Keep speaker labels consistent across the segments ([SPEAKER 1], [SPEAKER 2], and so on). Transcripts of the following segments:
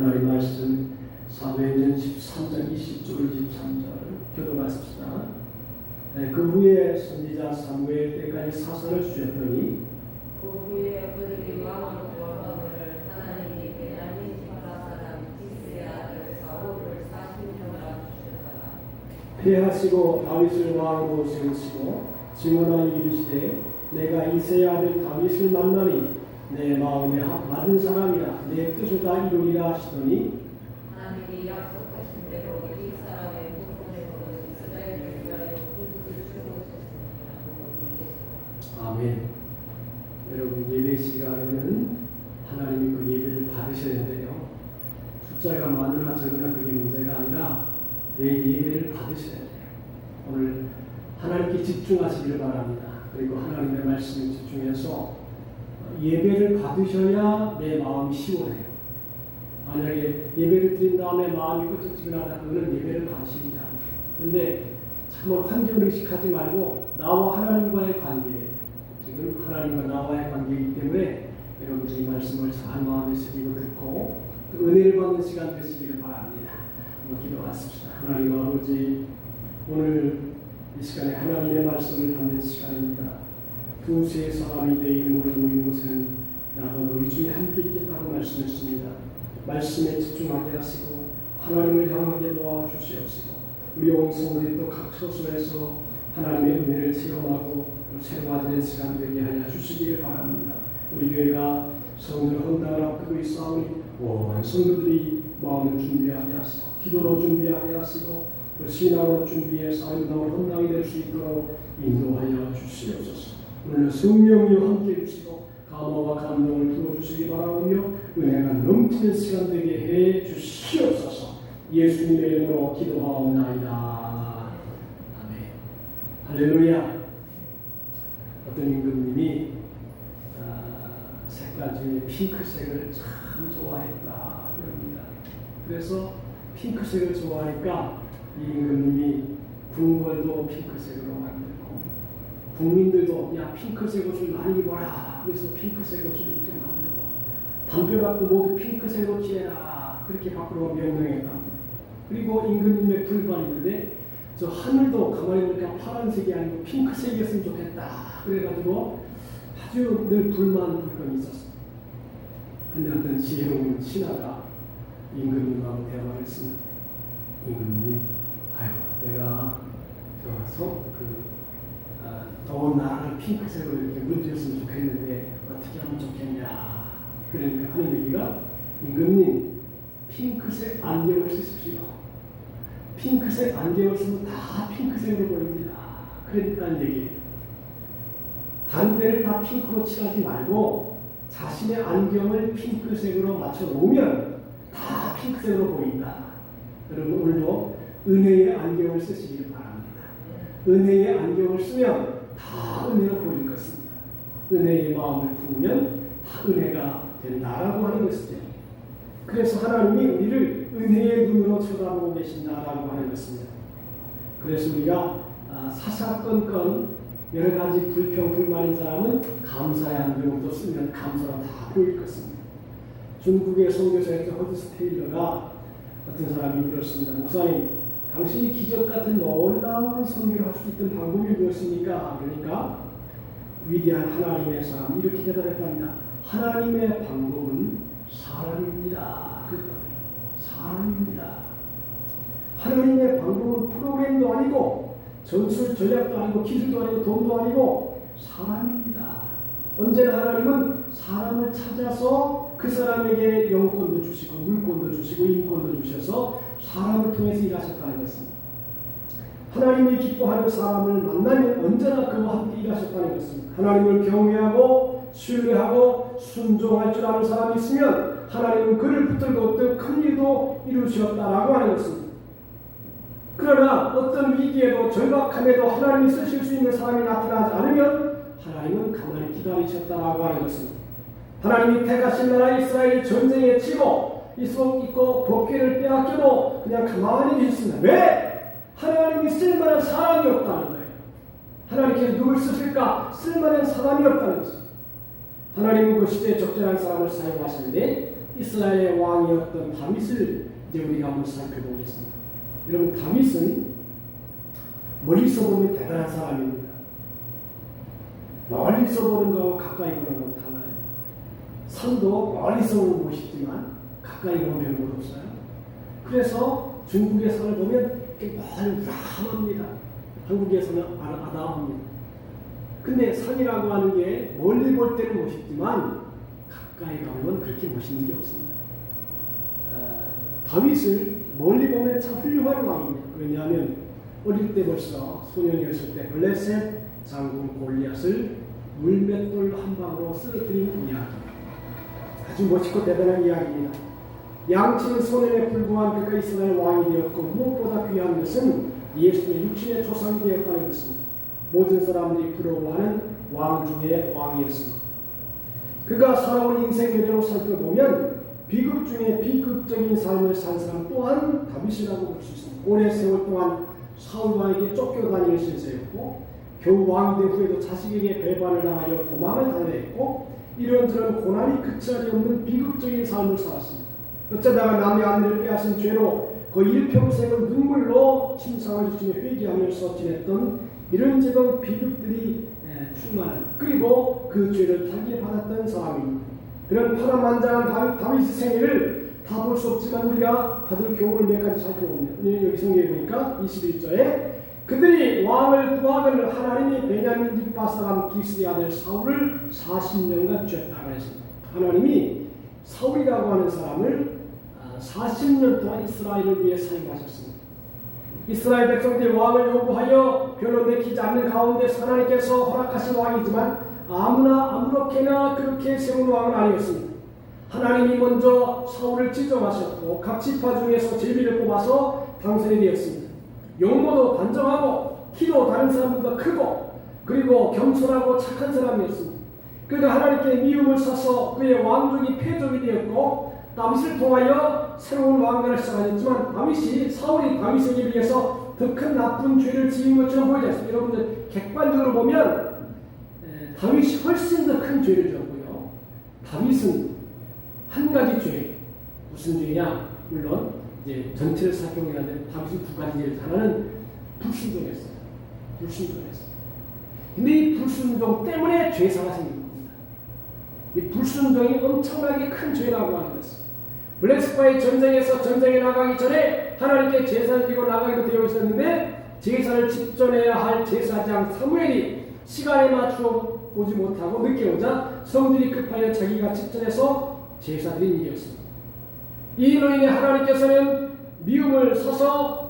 [SPEAKER 1] 하나님 말씀 사도행전 13장 20절 23절 교도하십시다. 그 후에 선지자 사무엘 때까지 사사를 주셨더니
[SPEAKER 2] 그 후에 그들이 왕을 구하거늘 하나님이 베냐민 지파 사람 기스의 아들 사울을 40년간 주셨다가
[SPEAKER 1] 패하시고 다윗을 왕으로 세우시고 증언하여 이르시되 내가 이새의 아들 다윗을 만나니 내 마음에 맞은 사람이라 내 뜻을 다 이루리라 하시더니
[SPEAKER 2] 하나님이 약속하신 대로 이 사람의 후손에서 이스라엘을 위하여 구주를 세우셨습니다.
[SPEAKER 1] 아멘. 여러분 예배 시간에는 하나님이 그 예배를 받으셔야 돼요. 숫자가 많으나 적으나 그게 문제가 아니라 내 예배를 받으셔야 돼요. 오늘 하나님께 집중하시기를 바랍니다. 그리고 하나님의 말씀에 집중해서 예배를 받으셔야 내 마음이 시원해요. 만약에 예배를 드린 다음에 마음이 끄적지근하다 그거는 예배를 받으시는 게 아니에요. 근데 참으로 환경을 의식하지 말고 나와 하나님과의 관계예요. 지금 하나님과 나와의 관계이기 때문에 여러분들이 이 말씀을 잘 마음에 새기고 듣고 그 은혜를 받는 시간 되시기를 바랍니다. 한번 기도하십시다. 하나님 아버지, 오늘 이 시간에 하나님의 말씀을 받는 시간입니다. 두세 사람이 내 이름으로 모인 곳은 나도 너희 중에 함께 있겠다고 말씀했습니다. 말씀에 집중하게 하시고 하나님을 향하게 도와주시옵시고 우리 온 성도들이 또 각 처소에서 하나님의 은혜를 체험하고 새로워지는 시간 되게 하여 주시기를 바랍니다. 우리 교회가 성도들 헌당을 앞두고 있사오니 온 성도들이 마음을 준비하게 하시고 기도로 준비하게 하시고 또 신앙으로 준비해서 아름다운 헌당이 될 수 있도록 인도하여 주시옵소서. 오늘 성령이여 함께 해주시고 감화와 감동을 부어주시기 바라오며 은혜가 넘치는 시간 되게 해 주시옵소서. 예수님의 이름으로 기도하옵나이다. 아멘. 할렐루야. 어떤 임금님이 색깔 중에 핑크색을 참 좋아했다 그럽니다. 그래서 핑크색을 좋아하니까 이 임금님이 궁궐도 핑크색으로 만들고 국민들도 야 핑크색 옷을 많이 입어라 그래서 핑크색 옷을 입게 만들고 담벼락도 모두 핑크색 옷 입어라 그렇게 밖으로 명령했다. 그리고 임금님의 불만이 있는데 저 하늘도 가만히 보니까 파란색이 아니고 핑크색이었으면 좋겠다 그래가지고 아주 늘 불만이 있었어요. 근데 어떤 지혜로운 신하가 임금님하고 대화를 했습니다. 임금님이 아유 내가 더운 나라를 핑크색으로 이렇게 물들였으면 좋겠는데 어떻게 하면 좋겠냐. 그러니까 하는 얘기가 임금님 핑크색 안경을 쓰십시오. 핑크색 안경을 쓰면 다 핑크색으로 보입니다. 그러니까 얘기예요. 다른 데를 다 핑크로 칠하지 말고 자신의 안경을 핑크색으로 맞춰 놓으면 다 핑크색으로 보인다. 여러분 오늘도 은혜의 안경을 쓰시기를 바랍니다. 은혜의 안경을 쓰면 다 은혜로 보일 것입니다. 은혜의 마음을 품으면 다 은혜가 된다라고 하는 것이죠. 그래서 하나님이 우리를 은혜의 눈으로 쳐다보고 계신다라고 하는 것입니다. 그래서 우리가 사사건건 여러 가지 불평 불만인 사람은 감사의 안경을 쓰면 감사가 다 보일 것입니다. 중국의 선교사였던 허드스 테일러가 어떤 사람이 그렇습니다. 목사님, 당신이 기적 같은 놀라운 선교를 할 수 있던 방법이 무엇입니까? 그러니까 위대한 하나님의 사람 이렇게 대답했답니다. 하나님의 방법은 사람입니다. 그랬답니다. 사람입니다. 하나님의 방법은 프로그램도 아니고 전술 전략도 아니고 기술도 아니고 돈도 아니고 사람입니다. 언제나 하나님은 사람을 찾아서 그 사람에게 영권도 주시고 물권도 주시고 인권도 주셔서 사람을 통해서 일하셨다는 것입니다. 하나님이 기뻐하는 사람을 만나면 언제나 그와 함께 일하셨다는 것입니다. 하나님을 경외하고 신뢰하고 순종할 줄 아는 사람이 있으면 하나님은 그를 붙들고 어떤 큰 일도 이루셨다라고 하는 것입니다. 그러나 어떤 위기에도 절박함에도 하나님이 쓰실 수 있는 사람이 나타나지 않으면 하나님은 가만히 기다리셨다라고 하는 것입니다. 하나님이 택하신 나라 이스라엘이 전쟁에 치고 있고 복귀를 빼앗겨도 그냥 가만히 계셨습니다. 왜? 하나님이 쓸만한 사람이 없다는 거예요. 하나님께서 누굴 쓰실까? 쓸만한 사람이 없다는 것입니다. 하나님은 그 시대에 적절한 사람을 사용하시는데 이스라엘의 왕이었던 다윗을 이제 우리가 한번 살펴보겠습니다. 여러분, 다윗은 멀리서 보면 대단한 사람입니다. 멀리서 보는 거하고 가까이 보는 건 달라요. 산도 멀리서 보면 멋있지만 가까이 보면 별것 없어요. 그래서 중국의 산을 보면 멀리 우람합니다. 한국에서는 아담합니다. 근데 산이라고 하는 게 멀리 볼 때는 멋있지만 가까이 가면 그렇게 멋있는 게 없습니다. 다윗을 멀리 보면 참 훌륭한 왕입니다. 왜냐하면 어릴 때 벌써 소년이었을 때 블레셋 장군 골리앗을 물맷돌 한 방으로 쓰러뜨린 이야기. 아주 멋있고 대단한 이야기입니다. 양치는 소년에 불과한 그가 이스라엘 왕이 되었고 무엇보다 귀한 것은 예수의 육신의 조상이 되었다는 것입니다. 모든 사람들이 부러워하는 왕 중의 왕이었습니다. 그가 살아온 인생 여정을 살펴보면 비극 중에 비극적인 삶을 산 사람 또한 다윗이라고 볼 수 있습니다. 오랜 세월 동안 사울왕에게 쫓겨다니는 신세였고 겨우 왕이 된 후에도 자식에게 배반을 당하여 도망을 당했고 이런저런 고난이 그치하리 없는 비극적인 삶을 살았습니다. 어쩌다가 남의 아내를 빼앗은 죄로 거의 일평생을 눈물로 침상을 주시며 회개하면서 지냈던 이런저런 비극들이 충만한, 그리고 그 죄를 자기에 받았던 사람입니다. 그런 파란만장한 다윗의 생애를 다 볼 수 없지만 우리가 받을 교훈을 몇 가지 살펴봅니다. 여기 성경에 보니까 21절에 그들이 왕을 구하거늘 하나님이 베냐민 집 바사람 기스의 아들 사울을 40년간 쥐었다고 했습니다. 하나님이 사울이라고 하는 사람을 40년 동안 이스라엘을 위해 사용하셨습니다. 이스라엘 백성들이 왕을 요구하여 별로 내키지 않는 가운데 하나님께서 허락하신 왕이지만 아무렇게나 그렇게 세운 왕은 아니었습니다. 하나님이 먼저 사울을 지정하셨고 각 지파 중에서 제비를 뽑아서 당선이 되었습니다. 용모도 단정하고 키도 다른 사람보다 크고 그리고 겸손하고 착한 사람이었습니다. 그가 하나님께 미움을 사서 그의 왕족이 패족이 되었고 다윗을 통하여 새로운 왕관을 시작하였지만 사울이 다윗에게 비해서 더 큰 나쁜 죄를 지은 것처럼 보이지 않습니다. 여러분들 객관적으로 보면 다윗이 훨씬 더 큰 죄를 지었고요. 다윗은 한 가지 죄, 무슨 죄냐? 물론 이제 전체를 살펴보긴 하는데 다윗은 두 가지 죄를, 하나는 불순종했어요. 근데 이 불순종 때문에 죄사가 생긴 겁니다. 이 불순종이 엄청나게 큰 죄라고 하는 것입니다. 블레셋과의 전쟁에서 전쟁에 나가기 전에 하나님께 제사를 드리고 나가기로 되어 있었는데 제사를 집전해야 할 제사장 사무엘이 시간에 맞추어 오지 못하고 늦게 오자 성들이 급하여 자기가 집전해서 제사 드린 일이었습니다. 이로 인해 하나님께서는 미움을 사서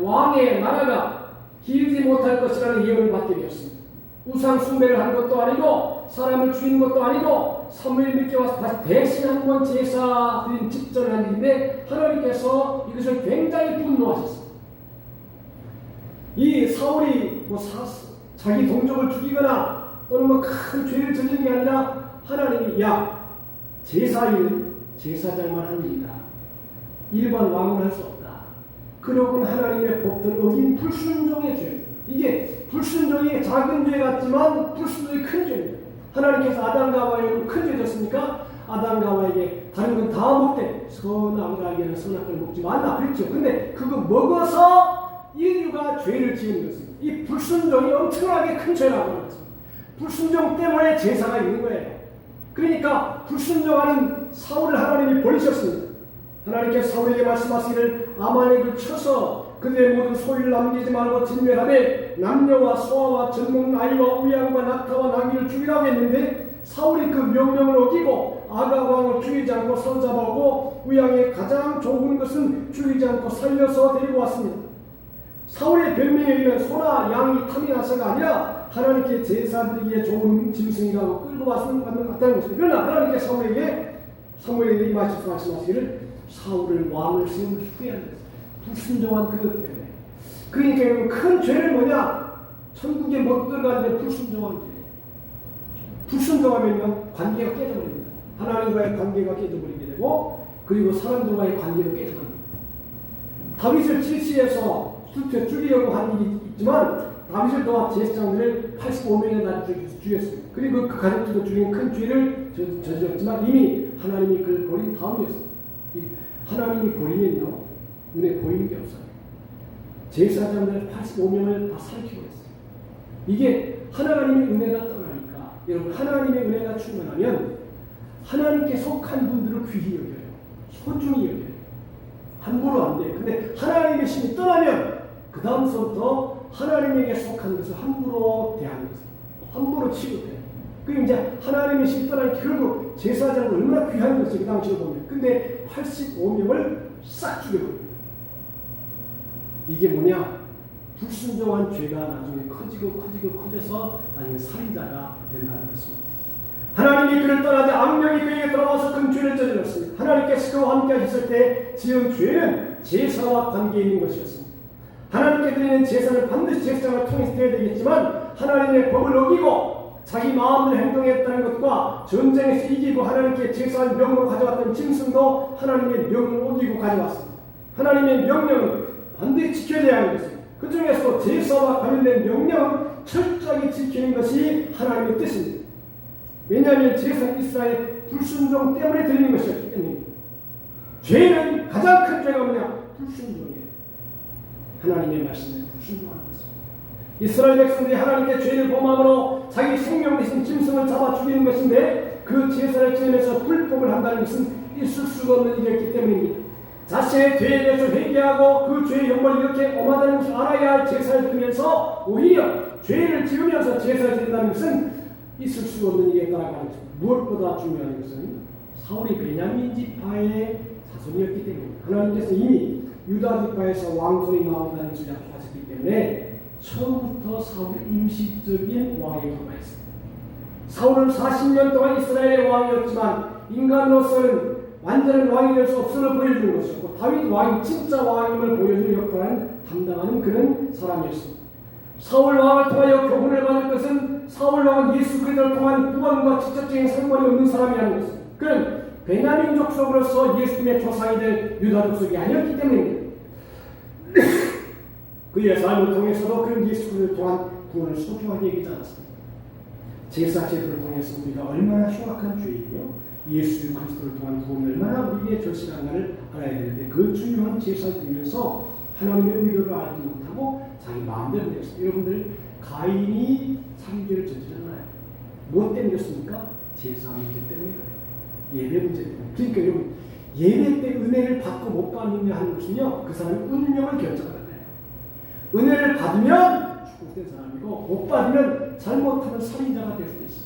[SPEAKER 1] 왕의 나라가 길지 못할 것이라는 예언을 받게 되었습니다. 우상 숭배를 한 것도 아니고 사람을 죽인 것도 아니고 사무엘이 늦게 와서 다시 대신 한 번 제사 드린 집전을 한 일인데 하나님께서 이것을 굉장히 분노하셨습니다. 이 사울이 자기 동족을 죽이거나 또는 큰 죄를 저지른 게 아니라 하나님이 제사일은 제사장만 한 일이다. 일반 왕은 할 수 없다. 그러고는 하나님의 법도를 어긴 불순종의 죄. 이게 불순종이 작은 죄 같지만 불순종이 큰 죄입니다. 하나님께서 아담과 하와에게 큰 죄 졌습니까? 아담과 하와에게 다른 건 다 먹되 선악을 알게는 선악을 먹지 말라 그랬죠. 근데 그거 먹어서 인류가 죄를 지은 것입니다. 이 불순종이 엄청나게 큰 죄라고 하는 것입니다. 불순종 때문에 제사가 있는 거예요. 그러니까 불순종하는 사울을 하나님이 버리셨습니다. 하나님께서 사울에게 말씀하시기를 아말렉을 쳐서 그들의 모든 소유를 남기지 말고 진멸하되 남녀와 소아와 젖먹는 아이와 우양과 낙타와 나귀를 죽이라고 했는데 사울이 그 명령을 어기고 아가 왕을 죽이지 않고 사로잡아오고 우양의 가장 좋은 것은 죽이지 않고 살려서 데리고 왔습니다. 사울의 변명에 의하면 소나 양이 탐이 나서가 아니라 하나님께 제사드리기에 좋은 짐승이라고 끌고 왔다는 것입니다. 그러나 하나님께 사무엘에게 말씀하시기를 사울을 왕을 세우는 후회한 것입니다. 불순종한 그것 때문에. 그러니까 여러분 큰 죄는 뭐냐? 천국에 못 들어가는데 불순종한 죄. 불순종하면 관계가 깨져버립니다. 하나님과의 관계가 깨져버리게 되고 그리고 사람들과의 관계도 깨져버립니다. 다윗을 질시해서 죽이려고 한 일이 있지만 다윗을 도와 제사장들을 85명이나 죽였습니다. 그리고 그 가족들도 죽인 큰 죄를 저질렀지만 이미 하나님이 그를 버린 다음이었습니다. 하나님이 버리면요, 눈에 보이는 게 없어요. 제사장들 85명을 다 살피고 있어요. 이게 하나님의 은혜가 떠나니까, 여러분, 하나님의 은혜가 충만하면 하나님께 속한 분들을 귀히 여겨요. 소중히 여겨요. 함부로 안 돼요. 근데 하나님의 신이 떠나면 그 다음서부터 하나님에게 속한 것을 함부로 대하는 거죠. 함부로 취급해요. 그리고 이제 하나님의 신이 떠나니까 결국 제사장은 얼마나 귀한 것이 그 당시로 보면. 근데 85명을 싹 죽여버립니다. 이게 뭐냐? 불순종한 죄가 나중에 커져서 나중에 살인자가 된다는 것입니다. 하나님이 그를 떠나지 악령이 그에게 들어와서 큰 죄를 저질렀습니다. 하나님께서 그와 함께 하셨을 때 지은 죄는 제사와 관계 있는 것이었습니다. 하나님께 드리는 제사는 반드시 제사장을 통해서 되어야 되겠지만 하나님의 법을 어기고 자기 마음대로 행동했다는 것과 전쟁에서 이기고 하나님께 제사한 명으로 가져왔던 짐승도 하나님의 명을 어기고 가져왔습니다. 하나님의 명령은 반드시 지켜야 하는 것입니다. 그 중에서도 제사와 관련된 명령은 철저하게 지키는 것이 하나님의 뜻입니다. 왜냐하면 제사는 이스라엘 불순종 때문에 드리는 것이었기 때문입니다. 죄는 가장 큰 죄가 뭐냐? 불순종이에요. 하나님의 말씀에 불순종하는 것입니다. 이스라엘 백성들이 하나님께 죄를 범함으로 자기 생명 대신 짐승을 잡아 죽이는 것인데 그 제사를 지내면서 불법을 한다는 것은 있을 수가 없는 일이었기 때문입니다. 자신의 죄에 대해서 회개하고 그 죄의 영광을 이렇게 엄하다는 것을 알아야 할 제사를 드리면서 오히려 죄를 지으면서 제사를 드린다는 것은 있을 수 없는 일이었다고 하는 것입니다. 무엇보다 중요한 것은 사울이 베냐민 지파의 자손이었기 때문입니다. 하나님께서 이미 유다 지파에서 왕손이 나온다는 것을 약속하셨기 때문에 처음부터 사울이 임시적인 왕에 돌아있습니다. 사울은 40년 동안 이스라엘의 왕이었지만 인간으로서는 완전한 왕이 될 수 없음을 보여주는 것이었고 다윗 왕이 진짜 왕임을 보여주는 역할을 담당하는 그런 사람이었습니다. 사울 왕을 통하여 교훈을 받을 것은 사울 왕은 예수 그리스도를 통한 구원과 직접적인 상관이 없는 사람이라는 것입니다. 그는 베냐민 족속으로서 예수님의 조상이 될 유다 족속이 아니었기 때문입니다. 그의 삶을 통해서도 그는 예수 그리스도를 통한 구원을 소중하게 여기지 않았습니다. 제사 제도를 통해서 우리가 얼마나 흉악한 죄이며 예수 그리스도를 통한 구원이 얼마나 우리에게 절실한가를 알아야 되는데 그 중요한 제사를 드리면서 하나님의 의도를 알지 못하고 자기 마음대로 했습니다. 여러분들 가인이 살인죄를 저질렀나요? 무엇 때문이었습니까? 제사 문제 때문에 그래요. 예배 문제 때문에. 그러니까 여러분 예배 때 은혜를 받고 못 받느냐 하는 것은요 그 사람의 운명을 결정하는 거예요. 은혜를 받으면 축복된 사람이고 못 받으면 잘못하는 살인자가 될 수도 있어요.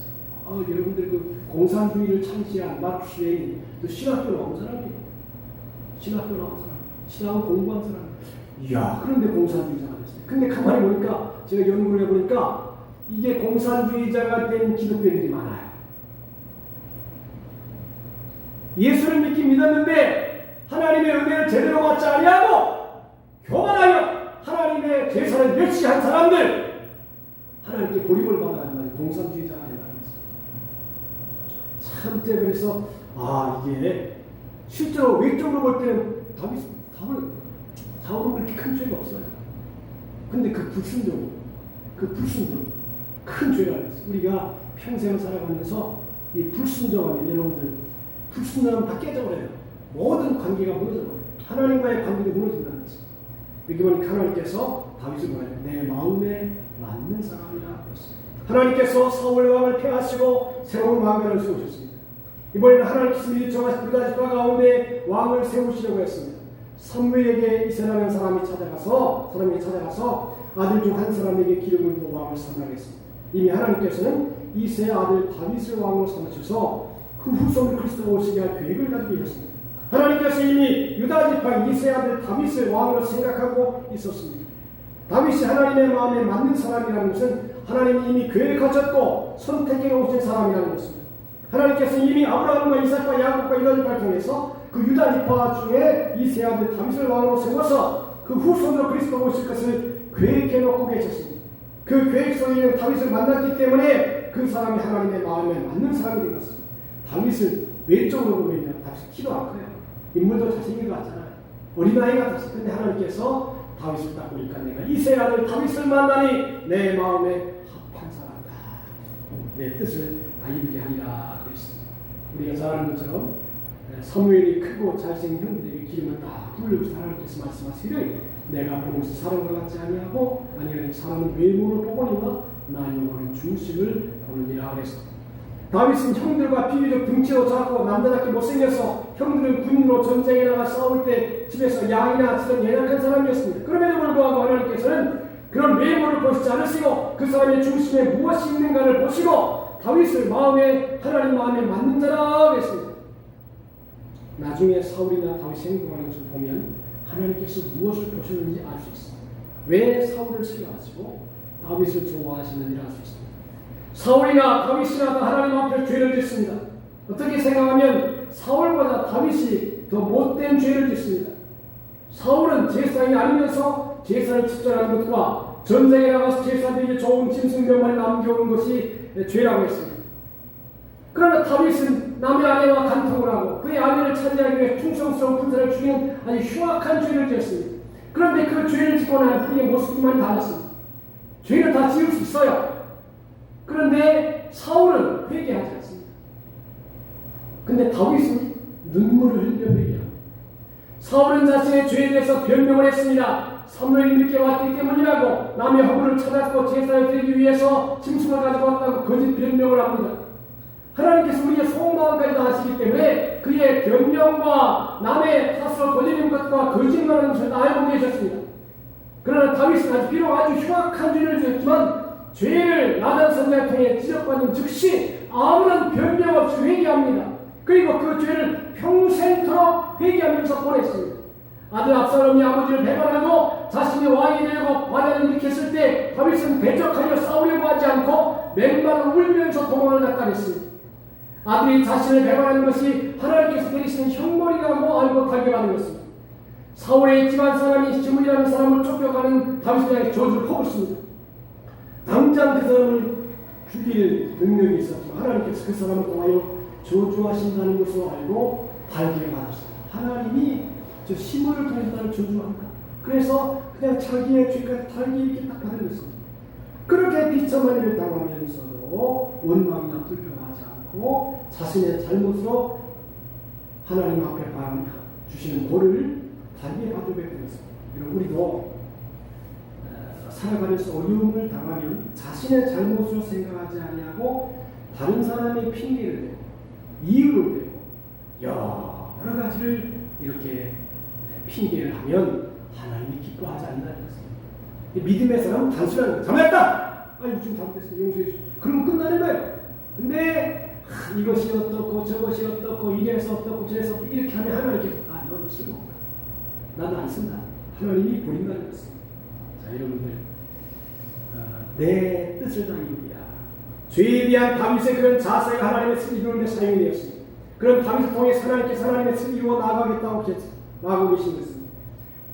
[SPEAKER 1] 여러분들 그 공산주의를 창시한 마크 스웨인 또 신학교 나온 사람이에요. 신학교 나온 사람, 신학을 공부한 사람. 이야, 그런데 공산주의자가 됐어요. 근데 가만히 보니까 제가 연구를 해보니까 이게 공산주의자가 된 기독교인들이 많아요. 예수를 믿었는데 하나님의 은혜를 제대로 받지 아니하고 교만하여 하나님의 제사를 멸시한 사람들 하나님께 버림을 받아가지고 공산주의자가 된다는 것입니다. 참 그래서 이게 실제로 외적으로 볼 때는 사울은 그렇게 큰 죄가 없어요. 근데 그 불순종 큰 죄가 있어요. 우리가 평생을 살아가면서 이 불순종하면 여러분들 불순종하면 다 깨져버려요. 모든 관계가 무너져버려요. 하나님과의 관계가 무너진다는 거죠. 여기 보니까 하나님께서 다윗을 말해요. 내 마음에 맞는 사람이라 그랬습니다. 하나님께서 사울 왕을 폐하시고 새로운 왕을 세우셨습니다. 이번에는 하나님께서 미리 정하신 유다 지파 가운데 왕을 세우시려고 했습니다. 사무엘에게 이세라는 사람이 찾아가서 아들 중 한 사람에게 기름을 부어 왕을 선언했습니다. 이미 하나님께서는 이세 아들 다윗을 왕으로 삼으셔서 그 후손을 그리스도가 오시게 할 계획을 가지고 계셨습니다. 하나님께서 이미 유다 지파 이세 아들 다윗을 왕으로 생각하고 있었습니다. 다윗이 하나님의 마음에 맞는 사람이라는 것은 하나님이 이미 계획하셨고 선택해 오신 사람이라는 것입니다. 하나님께서 이미 아브라함과 이삭과 야곱과 유다 지파를 통해서 그 유다 지파 중에 이세 아들 다윗을 왕으로 세워서 그 후손으로 그리스도가 오실 것을 계획해 놓고 계셨습니다. 그 계획 속에 다윗을 만났기 때문에 그 사람이 하나님의 마음에 맞는 사람이 된 것입니다. 다윗을 외적으로 보면 다윗이 키도 안 커요. 인물도 잘생긴 것 같잖아요. 어린아이 같았어요. 근데 하나님께서 다윗을 딱 보니까 내가 이세 아들 다윗을 만나니 내 마음에 합한 사람이다. 내 뜻을 다 이루게 하리라 그랬습니다. 우리가 잘 아는 것처럼 사무엘이 크고 잘생긴 형들에게 기름을 딱 부으면서 하나님께서 말씀하시기를 내가 보고서 사람과 같지 아니하고 아니하니 사람은 외모를 보거니와 나 여호와는 중심을 보느니라 그랬습니다. 다윗은 형들과 비교적 등치도 작고 남자답게 못생겨서 형들은 군인으로 전쟁에 나가 싸울 때 집에서 양이나 치던 연약한 사람이었습니다. 그럼에도 불구하고 하나님께서는 그런 외모를 보시지 않으시고 그 사람의 중심에 무엇이 있는가를 보시고 다윗을 하나님 마음에 맞는 자라 했습니다. 나중에 사울이나 다윗이 행동하는 것을 보면 하나님께서 무엇을 보셨는지 알 수 있습니다. 왜 사울을 싫어하시고 다윗을 좋아하시는지 알 수 있습니다. 사울이나 다윗이나 하나님 앞에 죄를 짓습니다. 어떻게 생각하면 사울보다 다윗이 더 못된 죄를 짓습니다. 사울은 제사장이 아니면서 제사를 집전하는 것과 전쟁에 나가서 제사들에게 좋은 짐승들만 남겨온 것이 죄라고 했습니다. 그러나 다윗은 남의 아내와 간통을 하고 그의 아내를 차지하기 위해 충성스러운 군사를 죽이는 아주 흉악한 죄를 지었습니다. 그런데 그 죄를 짓고 난 후에 모습만 달랐습니다. 죄는 다 지을 수 있어요. 그런데 사울은 회개하지 않습니다. 근데 다윗은 눈물을 흘려 회개합니다. 사울은 자신의 죄에 대해서 변명을 했습니다. 사무엘이 늦게 왔기 때문이라고 남의 허물을 찾았고 제사를 드리기 위해서 짐승을 가지고 왔다고 거짓 변명을 합니다. 하나님께서 우리의 속마음까지도 아시기 때문에 그의 변명과 남의 탓으로 돌리는 것과 거짓말하는 것을 다 알고 계셨습니다. 그러나 다윗은 비록 아주 흉악한 죄를 지었지만 죄를 나단 선지자를 통해 지적받은 즉시 아무런 변명 없이 회개합니다. 그리고 그 죄를 평생토록 회개하면서 보냈습니다. 아들 압살롬이 아버지를 배반하고 자신이 왕이 되려고 반란을 일으켰을 때 다윗은 대적하여 싸우려고 하지 않고 맨발로 울면서 도망을 갔다 했습니다. 아들이 자신을 배반하는 것이 하나님께서 내리시는 형벌이라고 알고 달겨가는 것입니다. 사울의 집안 사람이 지문이라는 사람을 쫓겨가는 다윗을 향해 저주를 퍼붓습니다. 당장 그 사람을 죽일 능력이 있었지만 하나님께서 그 사람을 통하여 저주하신다는 것을 알고 발견받았습니다. 하나님이 저 시므를 통해서 나를 저주한다. 그래서 그냥 자기의 죄까지 달기 이렇게 딱 받은 것입니다. 그렇게 비참한 일을 당하면서도 원망이나 불평하지 않고 자신의 잘못으로 하나님 앞에 주시는 벌을 달게 받게 되었습니다. 여러분 우리도 살아가면서 어려움을 당하면 자신의 잘못으로 생각하지 아니하고 다른 사람의 핑계를 대고 이유를 대고 여러 가지를 이렇게 핑계를 하면 하나님이 기뻐하지 않는다는 것입니다. 믿음의 사람은 단순한 거예요. 잘못했다! 아이고 지금 잘못했어요. 용서해 주십시오. 그러면 끝나는 거예요. 근데 이것이 어떻고 저것이 어떻고 이래서 어떻고 저래서 어떻고 이렇게 하면 하나님께서 너도 쓸모없다. 나도 안 쓴다. 하나님이 버린다는 것입니다. 자 여러분들 내 뜻을 다 이루리라. 죄에 대한 다윗의 그런 자세가 하나님의 뜻을 이루는 데 사용이 되었습니다. 그런 다윗을 통해 하나님께서 하나님의 뜻을 이루어 나가겠다고 나가고 계신 것입니다.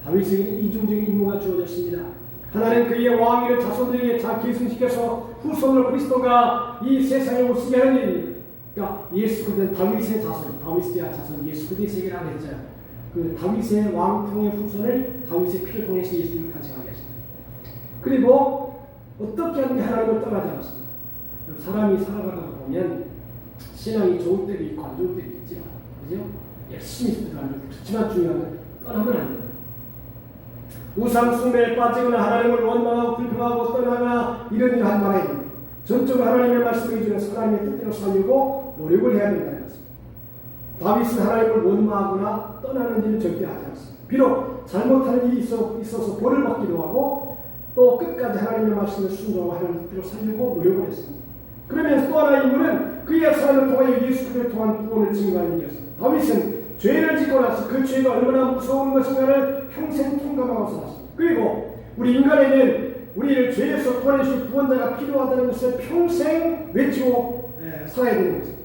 [SPEAKER 1] 다윗에게는 이중적인 임무가 주어졌습니다. 하나님 그의 왕위를 자손들에게 잘 계승시켜서 후손으로 그리스도가 이 세상에 오시게 하는 일입니다. 그러니까 예수 그리스도는 다윗의 자손, 다윗에 대한 자손, 예수 그리스도의 세계라고 했잖아요. 그 다윗의 왕통의 후손을 다윗의 피를 통해서 예수님을 탄생하게 하십니다. 그리고 어떻게 하는지 하나님을 떠나지 않았습니다. 사람이 살아가다 보면 신앙이 좋을 때도 있고 안 좋을 때도 있죠. 그죠? 열심히 있어도 안 좋을 때도 있지만 중요한 건 떠나면 안 된다. 우상 숭배에 빠지거나 하나님을 원망하고 불평하고 떠나거나 이런 일을 하지 말아야 됩니다. 전적으로 하나님의 말씀을 위해서 하나님의 뜻대로 살려고 노력을 해야 된다는 것입니다. 다윗은 하나님을 원망하거나 떠나는 일을 절대 하지 않습니다. 비록 잘못하는 일이 있어서 벌을 받기도 하고 또 끝까지 하나님의 말씀을 순종하고 하나님의 뜻대로 살려고 노력을 했습니다. 그러면서 또 하나의 인물은 그의 삶을 통하여 예수 그리스도를 통한 구원을 증거하는 일이었습니다. 다윗은 죄를 짓고 나서 그 죄가 얼마나 무서운 것인가를 평생 통감하고 살았습니다. 그리고 우리 인간에는 우리를 죄에서 구원해줄 구원자가 필요하다는 것을 평생 외치고 살아야 되는 것입니다.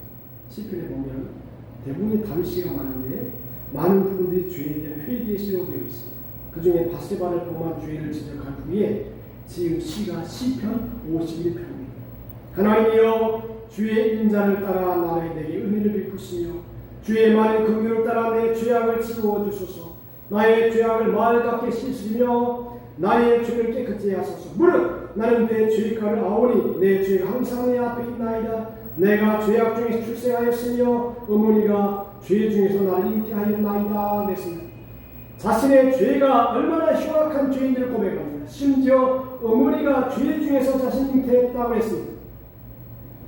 [SPEAKER 1] 시편에 보면 대부분이 다윗시가 많은데 많은 부분들이 죄에 대한 회개의 시로 되어 있습니다. 그 중에 바세바를 범한 죄를 지적한 후에 지은 시가 시편 51편입니다. 하나님이여 주의 인자를 따라 나에게 은혜를 베푸시며 주의 많은 긍휼을 따라 내 죄악을 지워 주소서. 나의 죄악을 마을 같게 씻으시며 나의 죄를 깨끗이 하소서. 무릇 나는 내 죄가를 아오니 내 죄가 항상 내 앞에 있나이다. 내가 죄악 중에 출생하였으며 어머니가 죄 중에서 나를 잉태하였나이다 그랬습니다. 자신의 죄가 얼마나 흉악한 죄인지를 고백합니다. 심지어 어머니가 죄 중에서 자신을 잉태했다고 했습니다.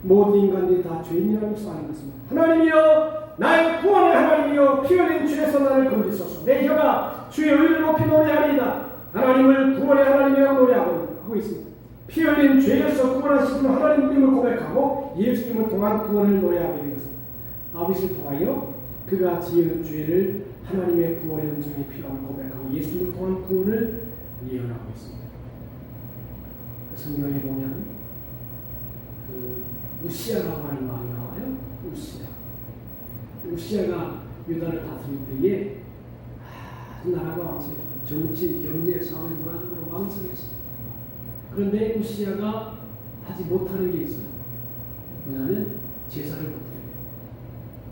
[SPEAKER 1] 모든 인간들이 다 죄인이라는 것을 아는 것입니다. 하나님이여 나의 구원의 하나님이여 피 흘린 죄에서 나를 건지소서. 내 혀가 주의 의를 높이 노래하리이다. 하나님을 구원의 하나님이라고 노래하고 있습니다. 피 흘린 죄에서 구원하시는 하나님 이름을 고백하고 예수님을 통한 구원을 노래하고 있는 것입니다. 다윗을 통하여 그가 지은 죄를 하나님의 구원의 은총이 필요함을 고백하고 예수님을 통한 구원을 예언하고 있습니다. 성경에 보면 우시아라고 하는 말이 나와요. 우시아가 유다를 다스릴 때에 나라가 왕성했습니다. 정치, 경제, 사회, 문화적으로 왕성했습니다. 그런데 우시아가 하지 못하는 게 있어요. 뭐냐면 제사를 못해요.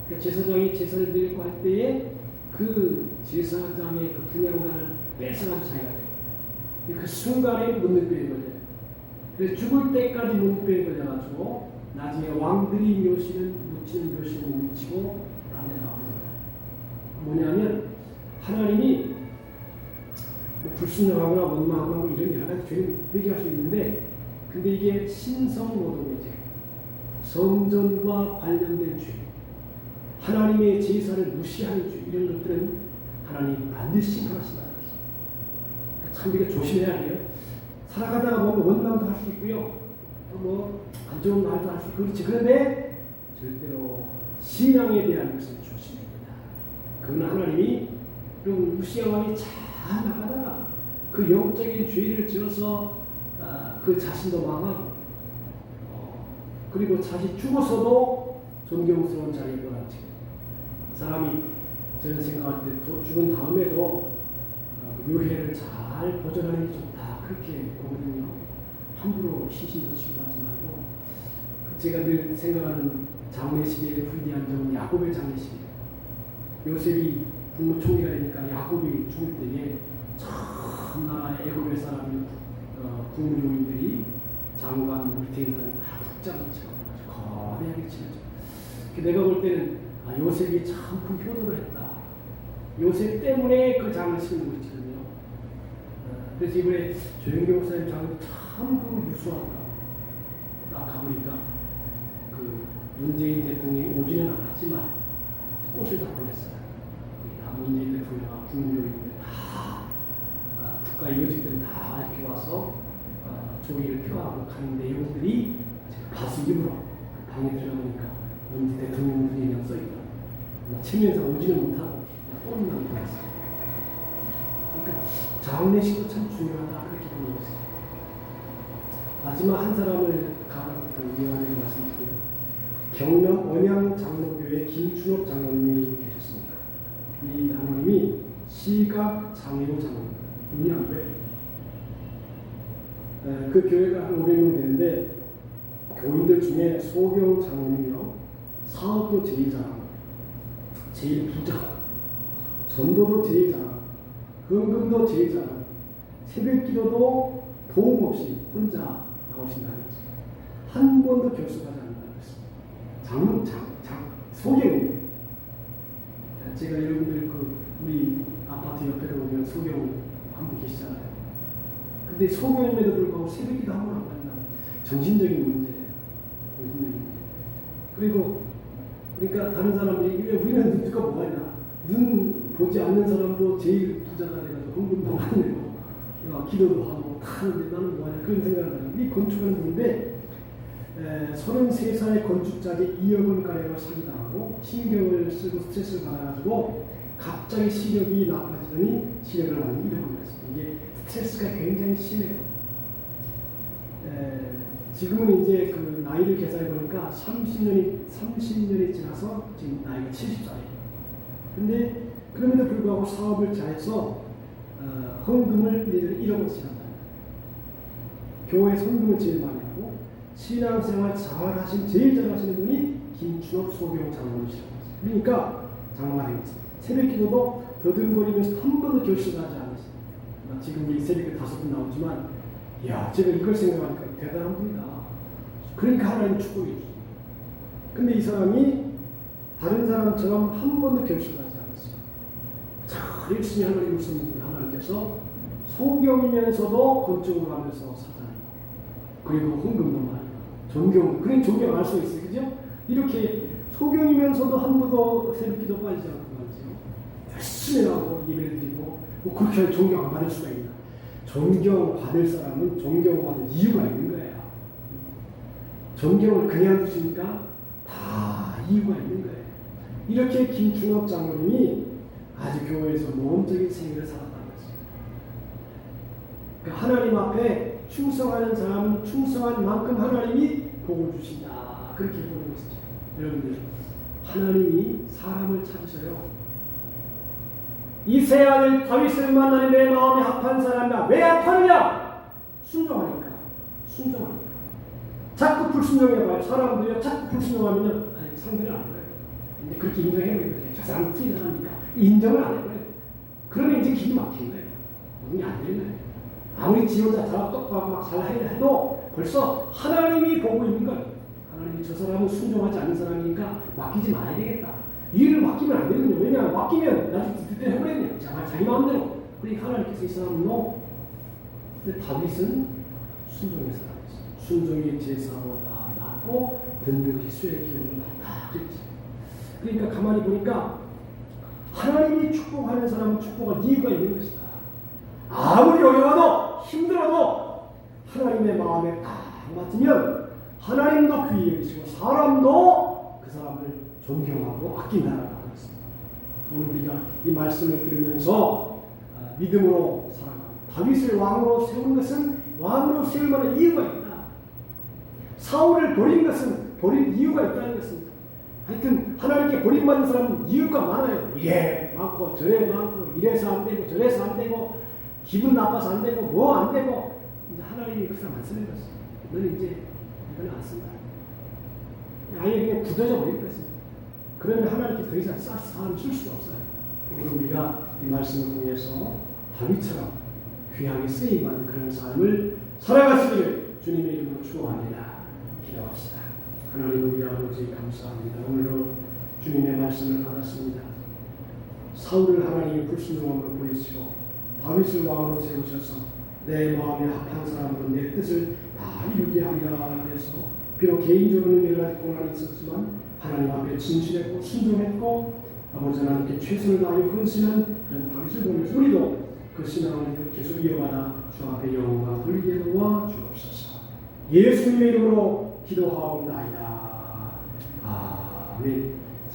[SPEAKER 1] 그러니까 제사장이 제사를 드리고 할 때에 그 제사장의 그 분향단을 뺏어가지고 자기가 돼요. 그 순간에 못 빼는 거죠. 그래서 죽을 때까지 못 빼는 거져가지고 나중에 왕들이 묻히는 묘시는 묻히고 딴데 나오는 거예요. 뭐냐면 하나님이 뭐 불순종하거나 원망하거나 이런 여러 가지 죄를 회개할 수 있는데 근데 이게 신성모독의 죄, 성전과 관련된 죄, 하나님의 제사를 무시하는 죄 이런 것들은 하나님 반드시 심판하신다는 것입니다. 참 우리가 조심해야 돼요. 살아가다가 보면 원망도 할 수 있고요. 뭐 안 좋은 말도 할 수 있고 그렇지. 그런데 절대로 신앙에 대한 것을 조심해야 된다. 그건 하나님이 그럼 우시아 왕이 잘 나가다가 그 영적인 죄를 지어서 그 자신도 망하고 그리고 자신 죽어서도 존경스러운 자리에 올랐지. 사람이 저는 생각할 때 죽은 다음에도 묘회를 잘 보존하는 게 좋다 그렇게 보거든요. 함부로 시신도 치고 하지 말고 제가 늘 생각하는 장례식에 후대한 점은 야곱의 장례식이에요. 요셉이 국무총리가 되니까 야곱이 죽을 때에 참나 애굽의 사람이 국무요인들이 장관 밑에 있는 사람이 다 국장을 치고 거대하게 치죠. 내가 볼 때는 요셉이 참 큰 효도를 했다. 요셉 때문에 그 장을 치는 것이거든요. 그래서 이번에 조영경 목사님 장은 참 유수하다. 딱 가보니까 그 문재인 대통령이 오지는 않았지만 꽃을 다 보냈어요. 다 문재인 대통령과 국무요인들 다 국가의 요직들은 다 이렇게 와서 조의를 표하고 가는 내용들이 제가 봤습니다. 방에 들어가니까 문재인 대통령 분이랑 써있더라고요. 측면에서 오지는 못하고 꽃만 보냈어요. 그러니까 장례식도 참 중요하다 그렇게 보는 것이죠. 마지막 한 사람을 위원회에 말씀드려요. 경남 언양 장로교회 김춘옥 장로님이 계셨습니다. 이 장로님이 시각 장애인 장로입니다. 눈이 안 보여요. 그 교회가 한 500명 되는데 교인들 중에 소경 장로님이요. 사업도 제일 잘하고 제일 부자, 전도도 제일 잘하고 헌금도 제일 잘하고 새벽기도도 도움 없이 혼자 나오신다는 거죠. 한 번도 결석하지 않는다는 것입니다. 소경입니다. 제가 여러분들 우리 아파트 옆에 보면 소경 한 분 계시잖아요. 근데 소경임에도 불구하고 새벽기도 한 번 안 간다. 정신적인 문제예요. 그리고 그러니까 다른 사람들이 우리는 눈뜨가 뭐하냐. 눈 보지 않는 사람도 제일 부자가 돼가지고 헌금도 많이 내고 기도도 하고 하는데 나는 뭐하냐 그런 생각을 하는 이 건축하는 분인데 33살의 건축자재 2억 원가량을 사기당하고 신경을 쓰고 스트레스를 받아가지고 갑자기 시력이 나빠지더니 시력을 많이 잃어버린 것입니다. 이게 스트레스가 굉장히 심해요. 지금은 이제 그 나이를 계산해 보니까 30년이 지나서 지금 나이가 70살이에요. 근데 그럼에도 불구하고 사업을 잘해서 헌금을 1억 원씩 한다. 교회 헌금을 제일 많이 하고 신앙생활 잘하신 제일 잘하시는 분이 김춘옥 소경 장로님이시라고 했어요. 그러니까 장로님이었어요. 새벽기도도 더듬거리면서 한 번도 결심하지 않으시죠. 지금 우리 새벽에 5분 나오지만 야 제가 이걸 생각하니까 대단한 분이다. 그러니까 하나님 축복해 주시죠. 근데 이 사람이 다른 사람처럼 한 번도 결심하지 않았어요. 잘 열심히 하나님을 섬기고 하나님께서 소경이면서도 건축을 하면서 사다니 그리고 헌금도 많이 존경, 그런 존경할 수 있어요. 그죠? 이렇게 소경이면서도 한 번도 새벽기도 빠지지 않고 말이죠. 열심히 하고 예배를 드리고 뭐 그렇게 존경을 받을 수가 있나. 존경받을 사람은 존경받을 이유가 있는 거예요. 존경을 그냥 주시니까 다 이유가 있는 거예요. 이렇게 김충업 장로님이 아주 교회에서 모험적인 생애를 살았다는 것입니다. 그러니까 하나님 앞에 충성하는 사람은 충성한 만큼 하나님이 복을 주신다. 그렇게 보는 것이죠. 여러분들, 하나님이 사람을 찾으셔요. 이 새 아들 다윗을 만나는 내 마음에 합한 사람이다. 왜 합하느냐? 순종하니까. 순종하니까. 자꾸 불순종해봐요. 사람들이 자꾸 불순종하면 상대를 안 해요. 근데 그렇게 인정해버리는 거예요. 저 사람은 틀린 사람이니까. 인정을 안 해버려요. 그러면 이제 길이 막힌 거예요. 운이 안 되는 거예요. 아무리 지원자 다 똑바로 막 잘 해도 벌써 하나님이 보고 있는 거예요. 하나님이 저 사람은 순종하지 않는 사람이니까 맡기지 말아야 되겠다. 일을 맡기면 안 되거든요. 왜냐하면 맡기면 나중에 그때 해버렸네요. 자기 마음대로. 그러니까 하나님께서 이 사람은 너. 근데 다윗은 순종의 사람이었어요. 순종의 제사보다 낫고 든든히 수의 기운이 낫다. 그랬지. 그러니까 가만히 보니까 하나님이 축복하는 사람은 축복할 이유가 있는 것이다. 아무리 어려워도 힘들어도 하나님의 마음에 딱 맞으면 하나님도 귀히 여기시고 사람도 그 사람을 존경하고 아낀다라고 하고 있습니다. 오늘 우리가 이 말씀을 들으면서 믿음으로 살아가고 다윗을 왕으로 세운 것은 왕으로 세울 만한 이유가 있다. 사울을 버린 것은 버릴 이유가 있다는 것입니다. 하여튼 하나님께 버림받는 사람은 이유가 많아요. 이래 많고 저래 많고 이래서 안 되고 저래서 안 되고 기분 나빠서 안 되고 뭐 안 되고 이제 하나님이 그 사람 안 쓰는 것입니다. 너는 이제 이거는 안 쓴다. 아예 그냥 굳어져 버릴 것입니다. 그러면 하나님께 더 이상 사람 쓸 수가 없어요. 오늘 우리가 이 말씀을 통해서 다윗처럼 귀하게 쓰임받는 그런 삶을 살아가시기를 주님의 이름으로 축원합니다. 기도합시다. 하나님 우리 아버지 감사합니다. 오늘도 주님의 말씀을 받았습니다. 사울을 하나님이 불순종함으로 보내시고 다윗을 왕으로 세우셔서 내 마음에 합한 사람으로 내 뜻을 다 이루게 하리라 그래서 비록 개인적으로는 여러 가지 고난이 있었지만 하나님 앞에 진실했고 순종했고 아버지 하나님께 최선을 다하여 헌신한 그런 다윗을 보면서 우리도 그 신앙을 계속 이어가다 주 앞에 영광 돌리게 도와 주옵소서. 예수님의 이름으로 기도하옵나이다. 아멘.